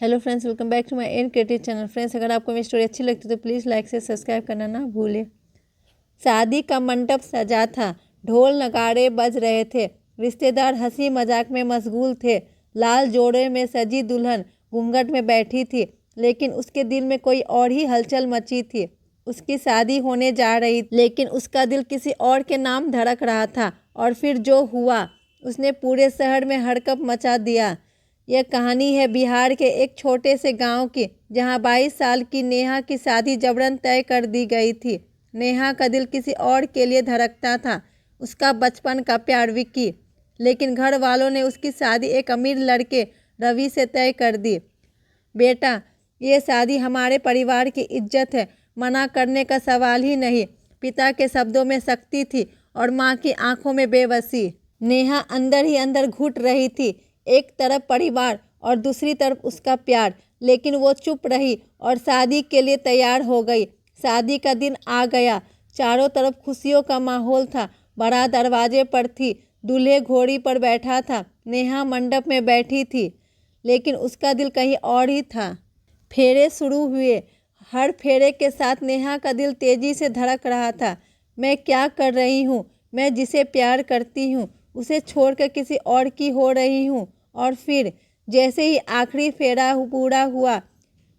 Hello friends, welcome back to my N creative channel. Friends, अगर आपको मेरी story अच्छी लगती है तो प्लीज़ लाइक से सब्सक्राइब करना ना भूलें। शादी का मंडप सजा था, ढोल नगाड़े बज रहे थे, रिश्तेदार हंसी मजाक में मशगूल थे। लाल जोड़े में सजी दुल्हन घूंघट में बैठी थी, लेकिन उसके दिल में कोई और ही हलचल मची थी। उसकी शादी होने जा रही, लेकिन उसका दिल किसी और के नाम धड़क रहा था। और फिर जो हुआ उसने पूरे शहर में हड़कंप मचा दिया। यह कहानी है बिहार के एक छोटे से गांव की, जहां 22 साल की नेहा की शादी जबरन तय कर दी गई थी। नेहा का दिल किसी और के लिए धड़कता था, उसका बचपन का प्यार विक्की। लेकिन घर वालों ने उसकी शादी एक अमीर लड़के रवि से तय कर दी। बेटा, ये शादी हमारे परिवार की इज्जत है, मना करने का सवाल ही नहीं। पिता के शब्दों में शक्ति थी और माँ की आंखों में बेबसी। नेहा अंदर ही अंदर घुट रही थी, एक तरफ परिवार और दूसरी तरफ उसका प्यार। लेकिन वो चुप रही और शादी के लिए तैयार हो गई। शादी का दिन आ गया, चारों तरफ खुशियों का माहौल था। बारात दरवाजे पर थी, दूल्हे घोड़ी पर बैठा था, नेहा मंडप में बैठी थी, लेकिन उसका दिल कहीं और ही था। फेरे शुरू हुए, हर फेरे के साथ नेहा का दिल तेजी से धड़क रहा था। मैं क्या कर रही हूँ? मैं जिसे प्यार करती हूँ उसे छोड़कर किसी और की हो रही हूँ। और फिर जैसे ही आखिरी फेरा पूरा हुआ,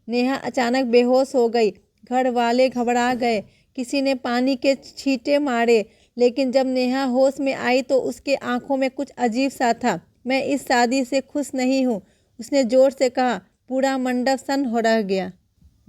नेहा अचानक बेहोश हो गई। घर वाले घबरा गए, किसी ने पानी के छींटे मारे, लेकिन जब नेहा होश में आई तो उसके आंखों में कुछ अजीब सा था। मैं इस शादी से खुश नहीं हूँ, उसने जोर से कहा। पूरा मंडप सन्न हो रह गया।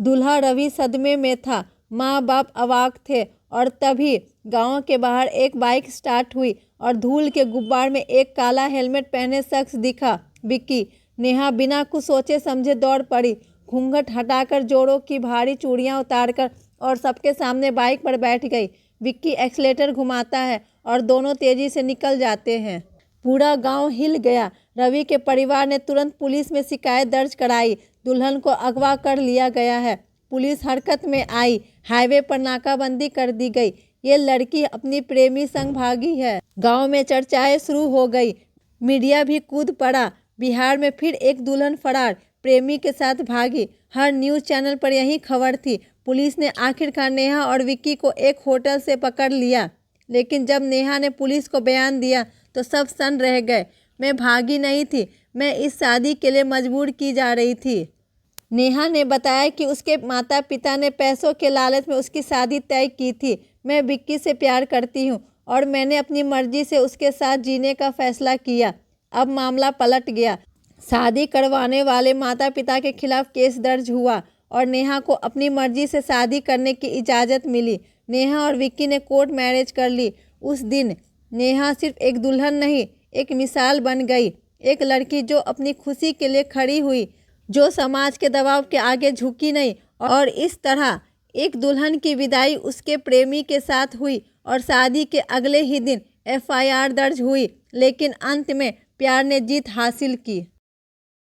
दूल्हा रवि सदमे में था, माँ बाप अवाक थे। और तभी गांव के बाहर एक बाइक स्टार्ट हुई और धूल के गुब्बार में एक काला हेलमेट पहने शख्स दिखा, विक्की। नेहा बिना कुछ सोचे समझे दौड़ पड़ी, घूंघट हटाकर, जोड़ों की भारी चूड़ियां उतारकर और सबके सामने बाइक पर बैठ गई। विक्की एक्सीलेटर घुमाता है और दोनों तेजी से निकल जाते हैं। पूरा गांव हिल गया। रवि के परिवार ने तुरंत पुलिस में शिकायत दर्ज कराई। दुल्हन को अगवा कर लिया गया है। पुलिस हरकत में आई, हाईवे पर नाकाबंदी कर दी गई। ये लड़की अपनी प्रेमी संग भागी है। गांव में चर्चाएं शुरू हो गई, मीडिया भी कूद पड़ा। बिहार में फिर एक दुल्हन फरार, प्रेमी के साथ भागी। हर न्यूज़ चैनल पर यही खबर थी। पुलिस ने आखिरकार नेहा और विक्की को एक होटल से पकड़ लिया। लेकिन जब नेहा ने पुलिस को बयान दिया तो सब सन्न रह गए। मैं भागी नहीं थी, मैं इस शादी के लिए मजबूर की जा रही थी। नेहा ने बताया कि उसके माता पिता ने पैसों के लालच में उसकी शादी तय की थी। मैं विक्की से प्यार करती हूँ और मैंने अपनी मर्जी से उसके साथ जीने का फैसला किया। अब मामला पलट गया। शादी करवाने वाले माता पिता के खिलाफ केस दर्ज हुआ और नेहा को अपनी मर्जी से शादी करने की इजाज़त मिली। नेहा और विक्की ने कोर्ट मैरिज कर ली। उस दिन नेहा सिर्फ एक दुल्हन नहीं, एक मिसाल बन गई। एक लड़की जो अपनी खुशी के लिए खड़ी हुई, जो समाज के दबाव के आगे झुकी नहीं। और इस तरह एक दुल्हन की विदाई उसके प्रेमी के साथ हुई और शादी के अगले ही दिन FIR दर्ज हुई। लेकिन अंत में प्यार ने जीत हासिल की।